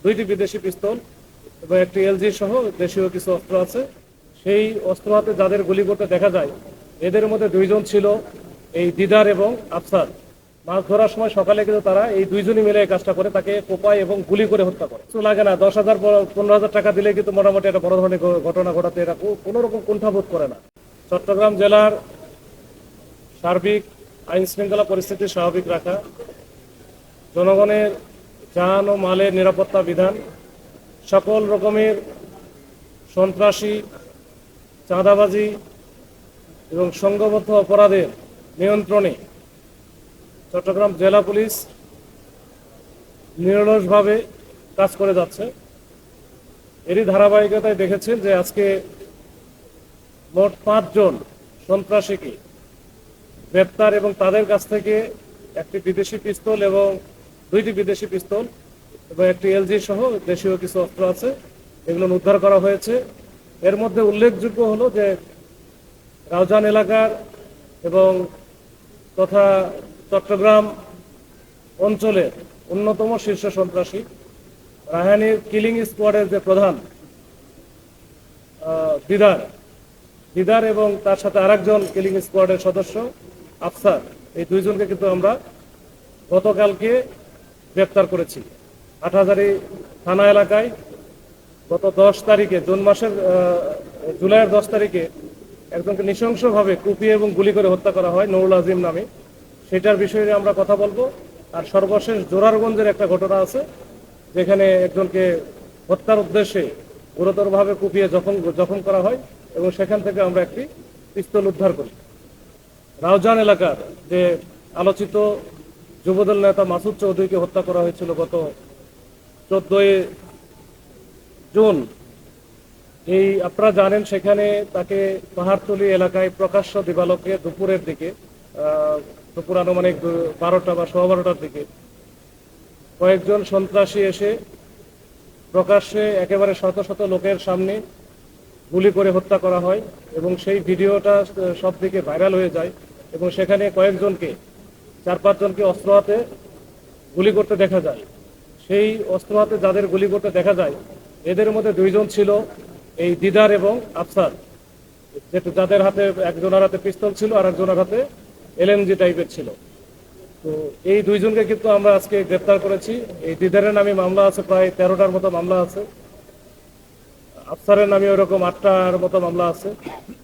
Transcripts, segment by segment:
দুইটি বিদেশি পিস্তল এবং একটি এলজি সহ দেশীয় কিছু অস্ত্র আছে। সেই অস্ত্র হাতে যাদের গুলি করতে দেখা যায় এদের মধ্যে দুইজন ছিল এই দিদার এবং আফসার। মাছ ধরার সময় সকালে কিন্তু তারা এই দুইজনই মিলে এই কাজটা করে, তাকে কোপায় এবং গুলি করে হত্যা করে। কিছু লাগে না, 10,000 15,000 টাকা দিলে কিন্তু মোটামুটি একটা বড় ধরনের ঘটনা ঘটাতে এরা কোনো রকম কুণ্ঠাবোধ করে না। চট্টগ্রাম জেলার সার্বিক আইন শৃঙ্খলা পরিস্থিতি স্বাভাবিক রাখা, জনগণের যান ও মালের নিরাপত্তা বিধান, সকল রকমের সন্ত্রাসী, চাঁদাবাজি এবং সংঘবদ্ধ অপরাধের নিয়ন্ত্রণে চট্টগ্রাম জেলা পুলিশ নিরলসভাবে কাজ করে যাচ্ছে। এরই ধারাবাহিকতায় দেখেছেন যে আজকে মোট 5 জন সন্ত্রাসীকে গ্রেপ্তার এবং তাদের কাছ থেকে একটি বিদেশি পিস্তল এবং দুইটি বিদেশি পিস্তল এবং একটি এলজি সহ দেশীয় কিছু অস্ত্র আছে, এগুলো উদ্ধার করা হয়েছে। এর মধ্যে উল্লেখযোগ্য হলো যে রাউজান এলাকার এবং তথা চট্টগ্রাম অঞ্চলের অন্যতম শীর্ষ সন্ত্রাসী রাহানির কিলিং স্কোয়াডের যে প্রধান দিদার এবং তার সাথে আরেকজন কিলিং স্কোয়াডের সদস্য আফসার, এই দুইজনকে কিন্তু আমরা গতকালকে গ্রেপ্তার করেছি। হাটহাজারী থানা এলাকায় গত 10 তারিখে জুলাইয়ের 10 তারিখে একজনকে নৃশংসভাবে কুপিয়ে এবং গুলি করে হত্যা করা হয় নুরুল আজিম নামে। সেটার বিষয়ে আমরা কথা বলবো। আর সর্বশেষ জোরারগঞ্জের একটা ঘটনা আছে, যেখানে একজনকে হত্যার উদ্দেশ্যে গুরুতরভাবে কুপিয়ে জখম করা হয় এবং সেখান থেকে আমরা একটি পিস্তল উদ্ধার করি। রাউজান এলাকার যে আলোচিত যুবদল নেতা মাসুদ চৌধুরীকে হত্যা করা হয়েছিল গত 14 জুন, এই আপনারা জানেন সেখানে তাকে পাহাড়তলী এলাকায় প্রকাশ্য দিবালোকে দুপুর আনুমানিক 12টা বা 12:15টার দিকে কয়েকজন সন্ত্রাসী এসে প্রকাশ্যে একেবারে শত শত লোকের সামনে গুলি করে হত্যা করা হয় এবং সেই ভিডিওটা সব দিকে ভাইরাল হয়ে যায় এবং সেখানে কয়েকজনকে 4-5 জনকে অস্ত্র হাতে গুলি করতে দেখা যায়। সেই অস্ত্র হাতে যাদের গুলি করতে দেখা যায় এদের মধ্যে দুইজন ছিল এই দিদার এবং আফসার, যাদের হাতে একজনের হাতে পিস্তল ছিল আর একজনের হাতে এলএমজি টাইপের ছিল। তো এই দুইজনকে কিন্তু আমরা আজকে গ্রেপ্তার করেছি। এই দিদারের নামে মামলা আছে, প্রায় 13টার মতো মামলা আছে। আফসারের নামে ওরকম 8টার মতো মামলা আছে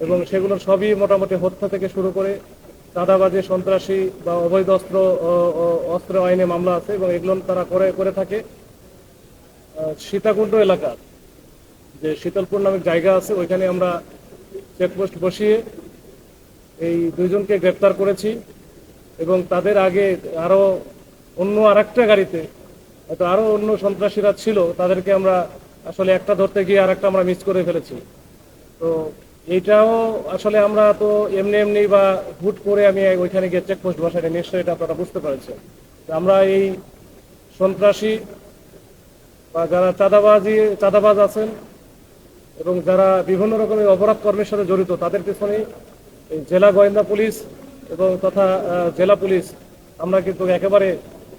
এবং সেগুলো সবই মোটামুটি হত্যা থেকে শুরু করে চাঁদাবাজি, সন্ত্রাসী বা অবৈধ অস্ত্র আইনে মামলা আছে এবং এগুলো তারা করে থাকে সীতাকুণ্ড এলাকার যে শীতলপুর নামে জায়গা আছে, ওইখানে আমরা চেকপোস্ট বসিয়ে এই দুইজনকে গ্রেপ্তার করেছি এবং তাদের আগে আরো অন্য আরেকটা গাড়িতে হয়তো আরো অন্য সন্ত্রাসীরা ছিল, তাদেরকে আমরা আসলে একটা ধরতে গিয়ে আরেকটা আমরা মিস করে ফেলেছি। তো এইটাও আসলে আমরা তো এমনি বা হুট করে আমি ওইখানে গিয়ে চেকপোস্ট বসাই, নিশ্চয়ই এটা আপনারা বুঝতে পারছেন। আমরা এই সন্ত্রাসী বা যারা চাঁদাবাজ আছেন এবং যারা বিভিন্ন রকমের অপরাধ কর্মের সাথে জড়িত তাদের পেছনে জেলা গোয়েন্দা পুলিশ এবং তথা জেলা পুলিশ আমরা কিন্তু একেবারে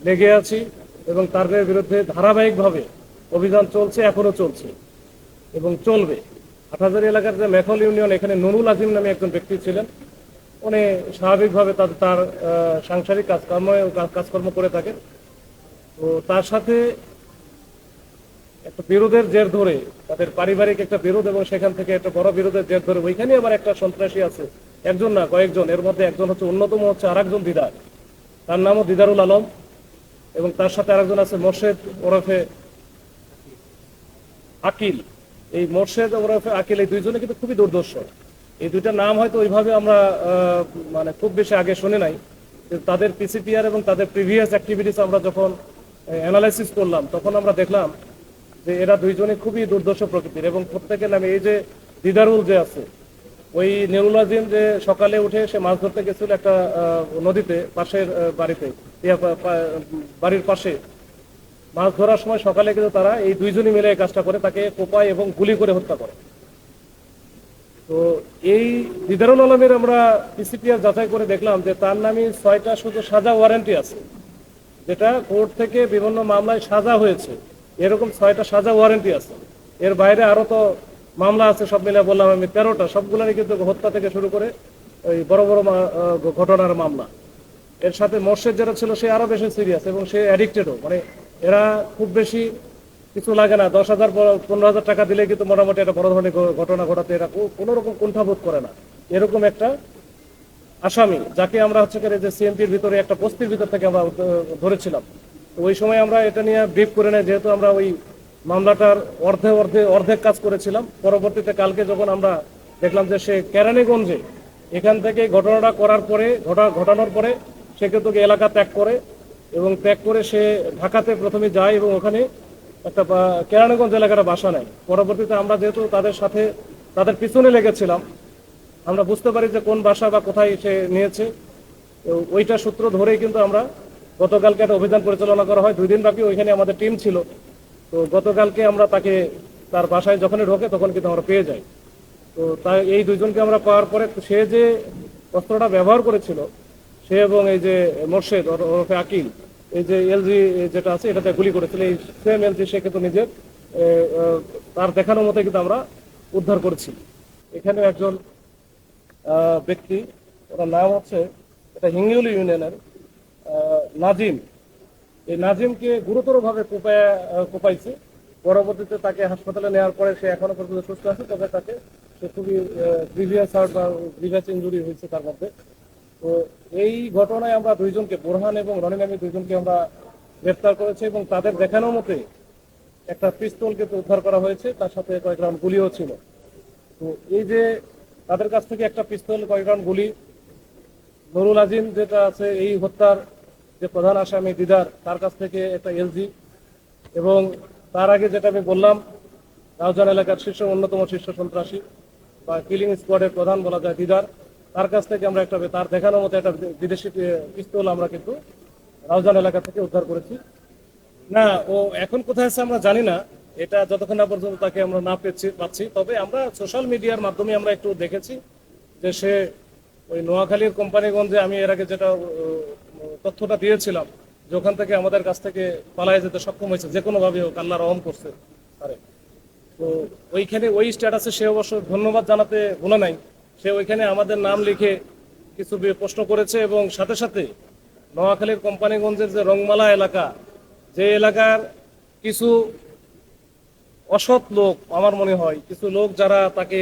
লেগে আছি এবং তাদের বিরুদ্ধে ধারাবাহিকভাবে অভিযান চলছে, এখনো চলছে এবং চলবে। হাটহাজারী এলাকার যে মেখল ইউনিয়ন, এখানে নুরুল আজিম নামে একজন ব্যক্তি ছিলেন, উনি স্বাভাবিকভাবে তার সাংসারিক কাজকর্ম করে থাকেন। তো তার সাথে একটা বিরোধের জের ধরে, তাদের পারিবারিক একটা বিরোধ এবং সেখান থেকে একটা বড় বিরোধের জের ধরে ওইখানে আবার একটা সন্ত্রাসী আছে, একজন না কয়েকজন, এর মধ্যে একজন হচ্ছে অন্যতম হচ্ছে আরেকজন দিদার, তার নামও দিদারুল আলম এবং তার সাথে আরেকজন আছে মোর্শেদ ওরফে আকিল। এই মোর্শেদ ওরফে আকিল, এই দুইজনে কিন্তু খুবই দুর্দর্শ। এই দুইটা নাম হয়তো ওইভাবে আমরা মানে খুব বেশি আগে শুনে নাই, তাদের পিসিপিআর এবং তাদের প্রিভিয়াস অ্যাক্টিভিটিস আমরা যখন অ্যানালাইসিস করলাম তখন আমরা দেখলাম যে এরা দুইজনে খুবই দুর্দর্শ প্রকৃতির এবং প্রত্যেকের নামে এই যে দিদারুল যে আছে, ওই নুরুল আজিম যে সকালে উঠে সে মাছ ধরতে গেছিল একটা নদীতে, পাশের বাড়ির পাশে মাছ ধরার সময় সকালে কিন্তু তারা এই দুইজনই মিলে এই কাজটা করে, তাকে কোপায় এবং গুলি করে হত্যা করে। তো এই দিদারুল আলমের আমরা পিসিপিআর যাচাই করে দেখলাম যে তার নামে 6টা শুধু সাজা ওয়ারেন্টি আছে, যেটা কোর্ট থেকে বিভিন্ন মামলায় সাজা হয়েছে এরকম 6টা সাজা ওয়ারেন্টি আছে। এর বাইরে আরো তো মামলা আছে, সব মিলে বললাম আমি 13টা, সবগুলোরই কিন্তু হত্যা থেকে শুরু করে ওই বড় বড় ঘটনার মামলা। এর সাথে মোর্শেদ যেটা ছিল সে আরো বেশি সিরিয়াস এবং সে অ্যাডিক্টেডও, মানে এরা খুব বেশি কিছু লাগে না, 10,000 15,000 টাকা দিলে কিন্তু মোটামুটি একটা বড় ধরনের ঘটনা ঘটাতে এরা কোনো রকম কুণ্ঠাবোধ করে না। এরকম একটা আসামি যাকে আমরা হচ্ছে যে সিএমপির ভিতরে একটা বস্তির ভিতর থেকে আমরা ধরেছিলাম। তো ওই সময় আমরা এটা নিয়ে ব্রিফ করে নেই, যেহেতু আমরা ওই মামলাটার অর্ধেক কাজ করেছিলাম। পরবর্তীতে কালকে যখন আমরা দেখলাম যে সে কেরানীগঞ্জে এখান থেকে ঘটনাটা করার পরে ঘটানোর পরে সে কিন্তু এলাকা ত্যাগ করে, এবং ত্যাগ করে সে ঢাকাতে প্রথমে যায় এবং ওখানে একটা কেরানীগঞ্জ এলাকার বাসা নেয়। পরবর্তীতে আমরা যেহেতু তাদের সাথে তাদের পিছনে লেগেছিলাম, আমরা বুঝতে পারি যে কোন বাসা বা কোথায় সে নিয়েছে। তো ওইটা সূত্র ধরেই কিন্তু আমরা গতকালকে একটা অভিযান পরিচালনা করা হয়। 2 দিন ব্যাপী ওইখানে আমাদের টিম ছিল। তো গতকালকে আমরা তাকে তার বাসায় যখনই ঢোকে তখন কিন্তু আমরা পেয়ে যাই। তো তাই এই 2 জনকে আমরা পাওয়ার পরে সে যে অস্ত্রটা ব্যবহার করেছিল সে এবং এই যে মোর্শেদ ওরফে আকিল, এই যে এলজি যেটা আছে এটাতে গুলি করেছিল, এই সেম এলজি সে কিন্তু নিজের তার দেখানোর মতো কিন্তু আমরা উদ্ধার করেছি। এখানে একজন ব্যক্তি, ওনার নাম হচ্ছে এটা হিঙ্গিউলি ইউনিয়নের নাজিম। এই নাজিমকে গুরুতরভাবে কোপাইছে। পরবর্তীতে তাকে হাসপাতালে নেওয়ার পরে সে এখনো পর্যন্ত সুস্থ আছে, তবে তাকে সে খুবই গ্রিভিয়াস হার্ট বা গ্রিভিয়াস ইঞ্জুরি হয়েছে তার মধ্যে। তো এই ঘটনায় আমরা 2 জনকে, বোরহান এবং রনি নামে 2 জনকে আমরা গ্রেফতার করেছি এবং তাদের দেখানোর মতে একটা পিস্তল কিন্তু উদ্ধার করা হয়েছে, তার সাথে কয়েক রাউন্ড গুলিও ছিল। তো এই যে তাদের কাছ থেকে একটা পিস্তল, কয়েক রাউন্ড গুলি, নুরুল আজিম যেটা আছে এই হত্যার যে প্রধান আসামি দিদার, তার কাছ থেকে একটা এলজি, এবং তার আগে যেটা আমি বললাম রাউজান এলাকার অন্যতম শীর্ষ সন্ত্রাসী বা কিলিং স্কোয়াডের প্রধান বলা যায় দিদার, তার কাছ থেকে আমরা একটা তার দেখানোর মতো একটা বিদেশি পিস্তল আমরা কিন্তু রাউজান এলাকা থেকে উদ্ধার করেছি। না, ও এখন কোথায় আছে আমরা জানি না, এটা যতক্ষণ না পর্যন্ত তাকে আমরা না পাচ্ছি। তবে আমরা সোশ্যাল মিডিয়ার মাধ্যমে আমরা একটু দেখেছি যে সে ওই নোয়াখালীর কোম্পানিগঞ্জে, আমি এর আগে যেটা তথ্যটা দিয়েছিলাম যে ওখান থেকে আমাদের কাছ থেকে পালায় যেতে সক্ষম হয়েছে, যে কোনোভাবে হোক, আল্লাহ রহম করছে আরে। তো ওইখানে ওই স্ট্যাটাসে সে অবশ্য ধন্যবাদ জানাতে ভুলে নাই, সে ওইখানে আমাদের নাম লিখে কিছু প্রশ্ন করেছে এবং সাথে সাথে নোয়াখালীর কোম্পানিগঞ্জের যে রংমালা এলাকা, যে এলাকার কিছু অসৎ লোক, আমার মনে হয় কিছু লোক যারা তাকে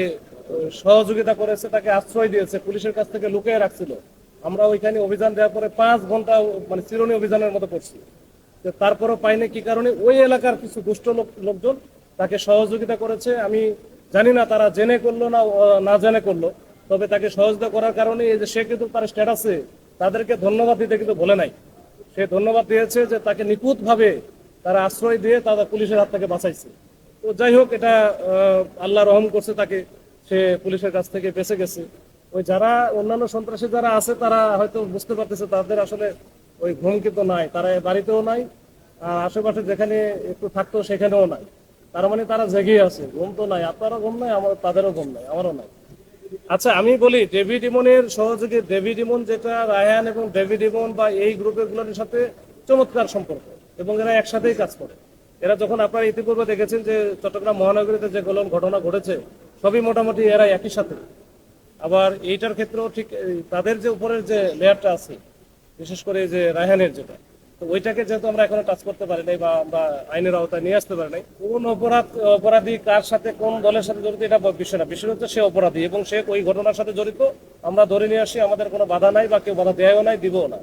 সহযোগিতা করেছে, তাকে আশ্রয় দিয়েছে, পুলিশের কাছ থেকে লুকিয়ে রাখছিল। আমরা ওইখানে অভিযান দেওয়ার পরে 5 ঘন্টা মানে চিরুনি অভিযানের মতো করছি, তারপরও পাইনি। কি কারণে? ওই এলাকার কিছু দুষ্ট লোকজন তাকে সহযোগিতা করেছে। আমি জানি না তারা জেনে করলো না না জেনে করলো, তবে তাকে সহযোগিতা করার কারণে এই যে সে কিন্তু তার স্ট্যাটাসে তাদেরকে ধন্যবাদ দিতে কিন্তু ভুলে নাই। সে ধন্যবাদ দিয়েছে যে তাকে নিখুঁতভাবে তারা আশ্রয় দিয়ে তারা পুলিশের হাত থেকে বাঁচাইছে। তো যাই হোক, এটা আল্লাহ রহম করছে, তাকে সে পুলিশের কাছ থেকে বেঁচে গেছে। ওই যারা অন্যান্য সন্ত্রাসী যারা আছে তারা হয়তো বুঝতে পারতেছে তাদের আসলে ওই ঘুম কিন্তু নাই, তারা বাড়িতেও নাই, আর আশেপাশে যেখানে একটু থাকতো সেখানেও নাই। তার মানে তারা জেগে আছে, ঘুম তো নাই, আপনারও ঘুম নাই, আমার তাদেরও ঘুম নাই, আমারও নাই। আচ্ছা, আমি বলি ডেভিড ইমনের সহযোগী ডেভিড ইমন যেটা, রায়হান এবং ডেভিড ইমন বা এই গ্রুপের সাথে চমৎকার সম্পর্ক এবং এরা একসাথেই কাজ করে। এরা যখন আপনারা ইতিপূর্বে দেখেছেন যে চট্টগ্রাম মহানগরীতে যে ঘটনা ঘটেছে, সবই মোটামুটি এরা একই সাথে। আবার এইটার ক্ষেত্রেও ঠিক তাদের যে উপরের যে লেয়ারটা আছে, বিশেষ করে যে রায়হানের যেটা, তো ওইটাকে যেহেতু আমরা এখনো টাচ করতে পারি নাই বা আমরা আইনের আওতায় নিয়ে আসতে পারি নাই, কোন অপরাধী কার সাথে কোন দলের সাথে জড়িত এটা বিষয় না, বিষয় হচ্ছে সে অপরাধী এবং সে ওই ঘটনার সাথে জড়িত, আমরা ধরে নিয়ে আসি, আমাদের কোনো বাধা নাই বা কেউ বাধা দেয়ও নাই, দিবও না।